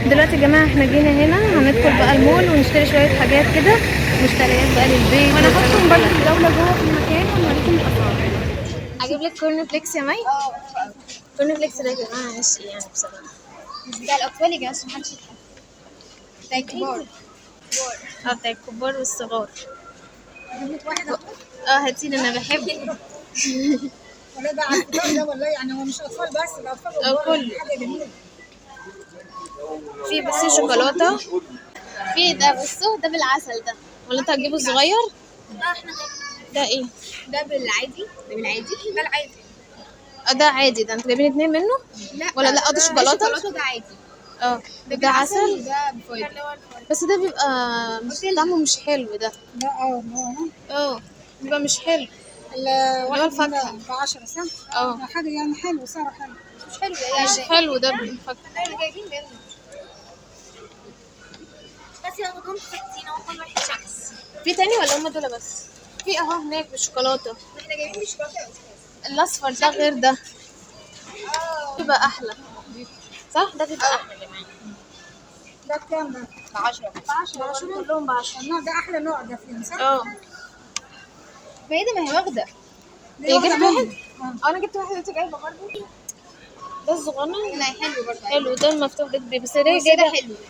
دلوقتي يا جماعه احنا جينا هنا هندخل بقى المول ونشتري شويه حاجات كده، مشتريات بقى للبيت. وانا هحطهم برضه في الجوله جوه في المكان ونوريكم الاسعار. اجيب لك كورن فليكس يا مي. كورن فليكس ده يا جماعه ماشي يعني بصراحه، مش بتاع الاطفال يا جماعه عشان محدش يضحك، بتاع الكبار. بتاع الكبار والصغار. اجيب لك واحد اهو. هاتيلي انا بحبه. ولا ده على الفطار ده والله، يعني هو مش اطفال بس، ده اطفال وكبار، كله. حاجه جميله. في بس شوكولاته. في ده بصوا ده بالعسل ده، ولا انت هتجيبه الصغير؟ احنا ده ايه؟ ده بالعادي، ده بالعادي، ده العادي. ده عادي. ده انتوا جايبين 2 منه؟ لا ولا لا ده شوكولاته؟ شوكولاته ده عادي. ده ده عسل. وده بفايدة. بس ده بيبقى طعمه مش حلو ده. ده بيبقى مش حلو. اللي هو الفاكهة ب 10 صح؟ حاجه يعني حلو، سعره حلو. مش حلو يعني. مش حلو ده بالفاكهة. احنا جايبين منه بس ياخدهم حاجتين اهو، كل واحد شخص. في تاني ولا هم دول بس؟ في اهو هناك بالشوكولاتة. احنا جايبين الشوكولاته يا استاذ. الاصفر ده غير ده. بيبقى احلى. صح ده بيبقى احلى كمان. ده بكام ده؟ ب 10. ب 10 كلهم ب10. النوع ده احلى نوع ده فيهم صح؟ ما هي دي، ما هي واخده. هي جبت واحد؟ انا جبت واحد وانت جايبه برضه. ده الصغنن. لا حلو برضه. حلو ده المفتوح ده كبير، بس ده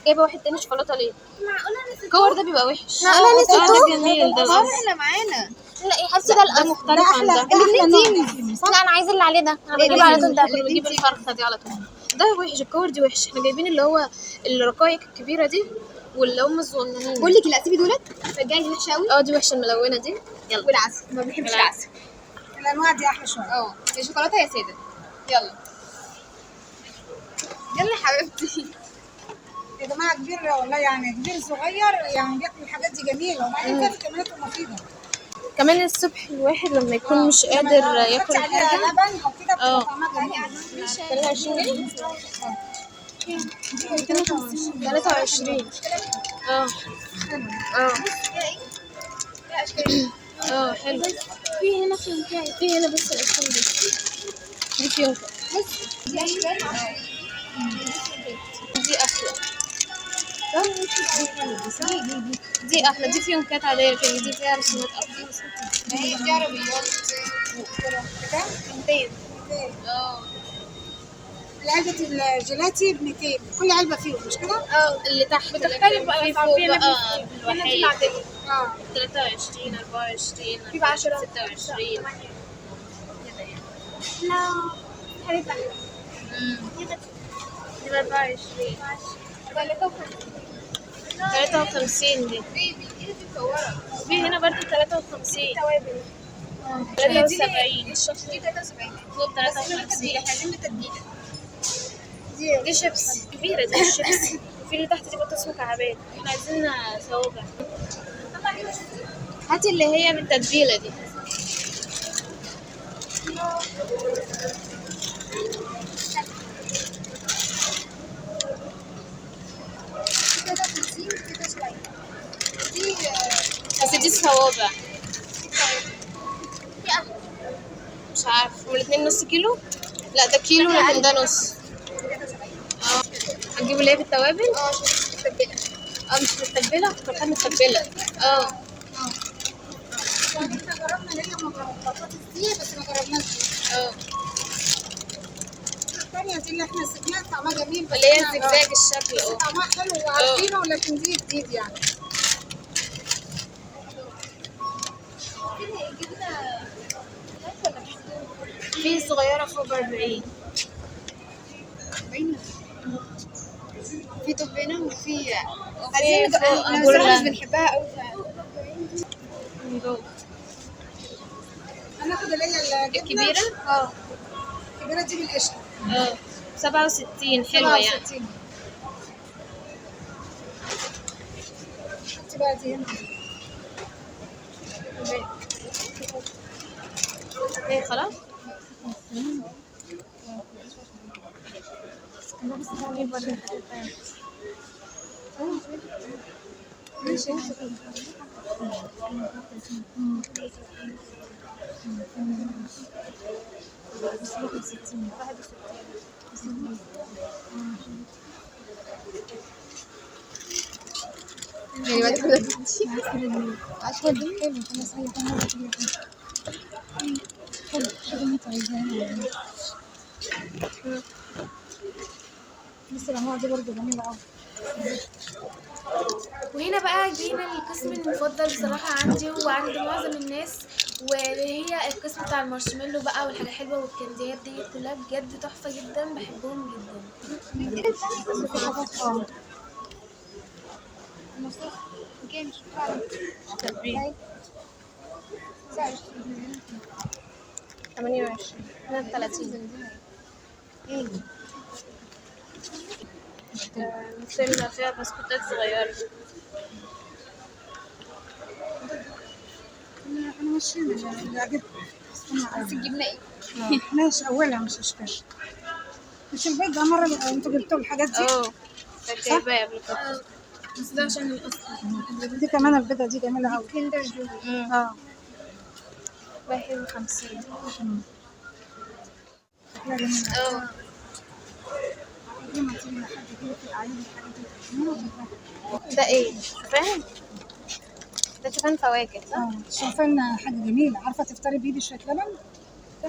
جايبه واحد تاني شوكولاته ليه؟ معقوله انا الكور ده بيبقى وحش. نسيته؟ ده جميل ده. احنا معانا. لا حاسه ده مختلف عن ده. لا انا عايزه اللي عليه ده. انا بجيب على طول ده. كنت بجيب الفرخه دي على طول. ده وحش، الكور دي وحش. احنا جايبين اللي هو الرقايق الكبيره دي واللي هم الصغننين. بقول لك لا سيبي دولت، الجايه دي وحشه قوي. دي وحشه الملونه دي. يلا. والعسل ما بنحبش العسل. الانواع دي احلى شويه. يا شوكولاته يا ساده. يلا يلا حبيبتي. يا جماعه كبير والله، يعني كبير صغير يعني بياكل الحاجات دي جميله، وبعدين كده كميته مفيده. كمان الصبح الواحد لما يكون مش قادر ياكل حاجه لبن او كده بتبقى طعمها جميل. 23 23. حلو. في هنا فيونكاي. في هنا بس الاشكال دي فيونكا. دي اشكال. دي احلى. دي احلى. دي فيونكات عاديه، لكن دي فيها رسومات اكتر. ما هي دي عربيات. بكام؟ 200. العلبة الجيلاتي ب 200، كل علبة فيهم مش كده؟ اللي تحت بتختلف بقى في الأسعار. فوق فينا بقى بالوحيد 23 24 في ب 10 26 كده يعني. لا حلوة. دي ب 24 53 دي. في هنا برضه 53 توابل. 73 الشخص دي 73. فوق 53. عايزين بالتتبيلة. دي شيبس كبيرة. دي الشيبس. وفي اللي تحت دي برضه اسمه كعبات. احنا عايزين صوابع. هاتي اللي هي بالتتبيلة دي. بس دي الصوابع. مش عارف والاتنين نص كيلو. لا ده كيلو لكن ده نص. هنجيبه اللي هي بالتوابل. مش متبلة. فكرتها متبلة. احنا جربنا اللي هي البطاطس دي بس ما جربناش دي. الثانية دي اللي احنا سقناها طعمها جميل، اللي هي زجزاج الشكل. طعمها حلو وعارفينه، ولكن دي جديد يعني. في صغيرة فوق ب40. في توبينة وفي عايزين بصراحة مش بنحبها قوي. هناخد اللي هي الكبيرة. الكبيرة دي بالقشطة. 67 حلوة يعني. 67. شفتي بقى دي هنا. ايه خلاص. ماشي. يعني بعد كده 10 جنيه حلو خلاص هي كمان حلو شوفي اللي انت عايزاه بس الانواع دي برضه جميله قوي. وهنا بقى جينا للقسم المفضل بصراحة عندي وعند معظم الناس، وهي القسم بتاع المارشميلو بقى والحاجة حلوة والكنديات دي كلها بجد تحفة جدا، بحبهم جدا. في حاجات تبريد 28 هنا 30 نوتيلا فيها بسكوتات صغيرة. انا ماشيين اللي عجبني. عايز تجيبنا ايه؟ ماشي اولها مش اشكال. مش البيت ده مره انتوا جبتوا الحاجات دي؟ كانت جايباها قبل كده بس ده عشان الأصل. دي كمان البيضه دي جميله قوي. كندر جوي اه 51. لا جميله. اه دي ما تيجي لحد كده في الاعياد الحاجات دي. ده ايه؟ شوفان؟ ده شوفان فواكه صح؟ شوفان حاجه جميله. عارفه تفطري بيه بشويه لبن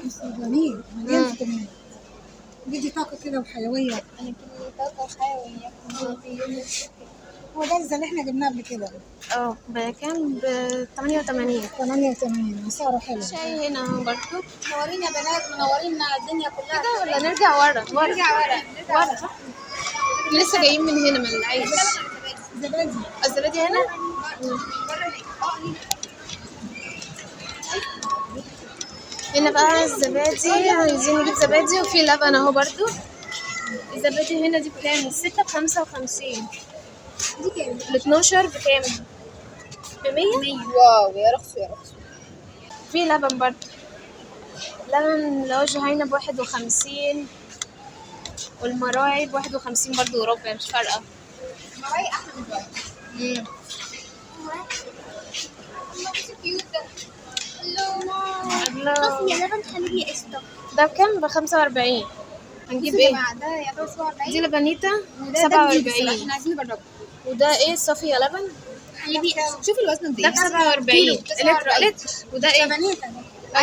بس جميل مليان فيتامين. بيدي طاقه كده وحيويه. انا كنت طاقة حيوية. هو ده اللي احنا جبناه قبل كده. بكام؟ ب 88. 88 سعره حلو. شاي هنا اهو برضه. منورين يا بنات منورين الدنيا كلها كده ولا نرجع ورا؟ ورا صح؟ لسه جايين من هنا من العيش. زبادي. الزبادي هنا؟ هنا بقى الزبادي، عايزين نجيب زبادي وفي لبن اهو برضو. الزبادي هنا دي بكام؟ الستة ب55. دي كام؟ ال12 بكام؟ ب100. واو يا رخص يا رخص. في لبن برضو، لبن اللي هو جهينة ب51، والمراعي ب51 برضو وربع، مش فارقة. مراي احلى من دلوقتي. الله. يا لبن حليبي قشطه. ده بكام؟ ب45. هنجيب ايه؟ ده يا 47. دي لبنيتا ده جديد الصراحة، 47. احنا عايزين نجربه. وده ايه؟ صافية لبن حليبي شوفي الوزن ده ب47 لتر. وده ايه؟ لبنيتا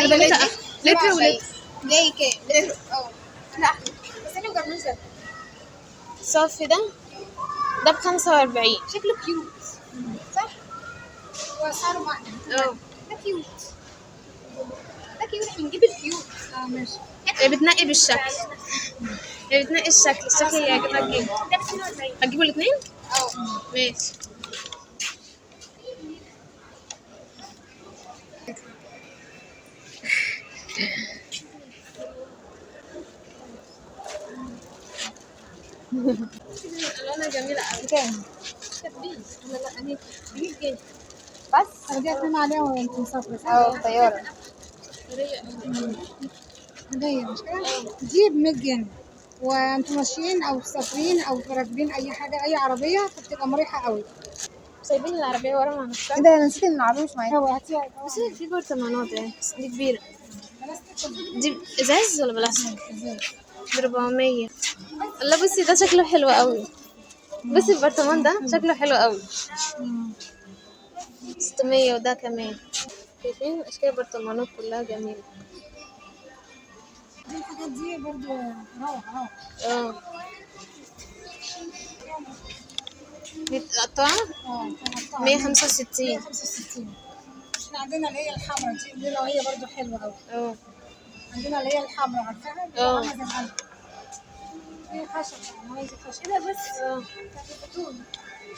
لبنيتا لتر ولتر. جاي كام؟ لتر لا بس انا مجربوش ده. صافي ده ب45. شكله كيوت صح؟ هو سعره واحد. ده كيوت. ده كيوت احنا نجيب الكيوت. ماشي. هي بتنقي بالشكل، هي بتنقي الشكل اللي يعجبك جدا. ده ب 42. هتجيبوا الاثنين؟ ماشي. الوانها جميلة قوي. كام؟ لا انا بجيب جاي بس دي هتنام عليها وانت مسافرة. طيارة. هدية مش كده؟ دي ب 100 جنيه وانتوا ماشيين او مسافرين او راكبين اي حاجة اي عربية فبتبقى مريحة قوي. سايبين العربية ورا مع نفسها. ده انا نسيت ان العربية مش معايا. هو هاتيها. بس في برطمانات اهي بس دي كبيرة. دي ازاز ولا بلاستيك؟ ب400. لا بصي ده شكله حلو قوي. بصي البرطمان ده شكله حلو قوي. 600. وده كمان. شايفين اشكال البرطمانات كلها جميلة. دي الحاجات دي برضو روعة. دي متقطعة 165. 165. احنا عندنا اللي هي الحمراء دي لو هي برضو حلوة قوي. عندنا اللي هي الحمراء عارفاها؟ عاملة زي القلب. هي خشب عايزة خشب. ايه ده بس؟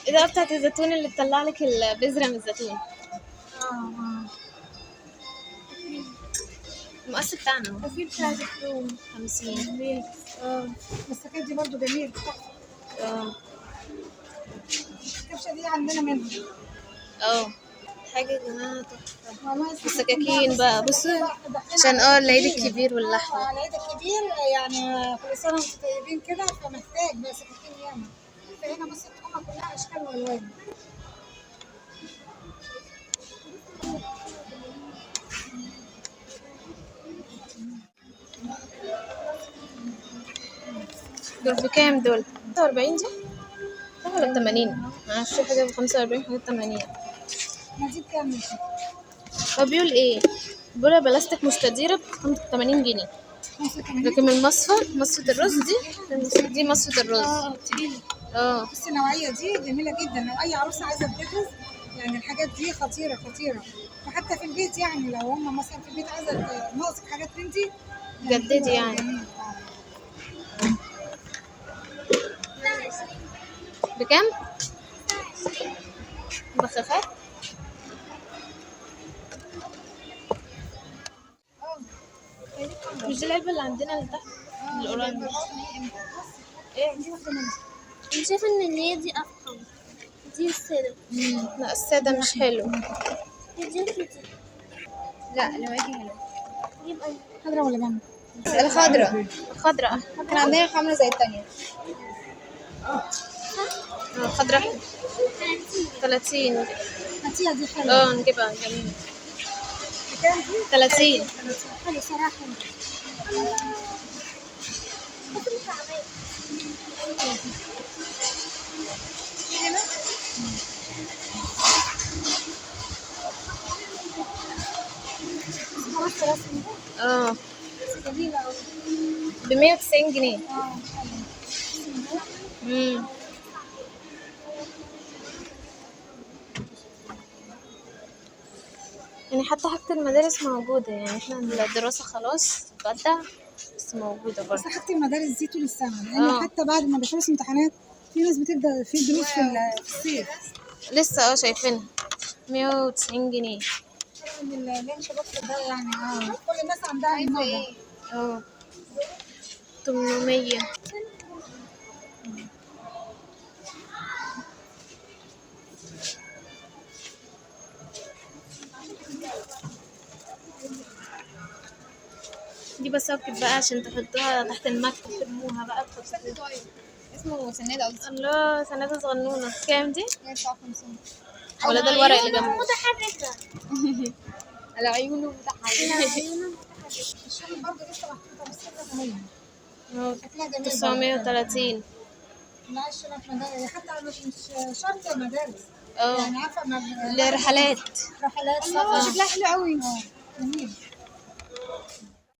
ايه ده بتاعت الزيتون اللي تطلع لك البذرة من الزيتون. المقص بتاعنا اهو. وفي بتاع الزيتون 50. بس الحاجات دي برضو جميل. الكبشة دي عندنا منها. حاجة يا جماعة تحفة. السكاكين بقى بصوا عشان العيد الكبير واللحمة. العيد الكبير يعني كل سنة وانتم طيبين كده فمحتاج بقى سكاكين ياما. فهنا بص التحفة كلها أشكال وألوان. دول بكام دول؟ 46 دي؟ حاجة ب80، معرفش حاجة ب45 حاجة ب80. ما دي بكام ماشي؟ هو بيقول ايه؟ بيقول بلاستيك مستديرة ب80 جنيه. 85. لكن المصفى مصفى الرز دي مصفى الرز. تقيلة. اه بس النوعية دي جميلة جدا، لو أي عروسة عايزة تجهز يعني الحاجات دي خطيرة خطيرة. وحتى في البيت يعني لو هم مثلا في البيت عايزة ناقصك حاجات من دي جددي يعني. جميل. بكام؟ بخافات. مش دي العلبة اللي عندنا اللي تحت الأورانج؟ ايه؟ انا شايفه ان هي دي افخم، دي السادة. لا السادة مش حلو. دي دي لا اللي معاكي حلو. يبقى خضرا ولا جنب؟ الخضرا. الخضرا كان عندنا الحمرا زي التانية. الخضرا 30. هاتيها دي حلوة. نجيبها جميلة. بكام دي؟ 30. حلو صراحة. هنا خلاص رسمي. جميلة أوي. ب190 جنيه. حلو. يعني حتى حاجة المدارس موجودة، يعني احنا الدراسة خلاص بدأ بس موجودة بس برضه. حاجة المدارس دي طول السنة، لأن حتى بعد ما بيخلصوا امتحانات في ناس بتبدأ في دروس في الصيف. لسه شايفينها 190 جنيه. اللانش بوكس ده يعني كل الناس عندها النوع ده. 800. دي بساكت بقى عشان تحطوها تحت المكتب ترموها بقى تحطوها. اسمه سنادة الله سنادة صغنونة. كام دي؟ 159. ولا ده الورق اللي جنبه؟ متحركة. على عيونه متحركة. الشغل برضه لسه محطوطة بس شكلها جميل. 930. لا الشغل في مدارس حتى مش شرط مدارس. اه يعني عارفة الرحلات. رحلات سفر. شكلها حلو قوي. جميل.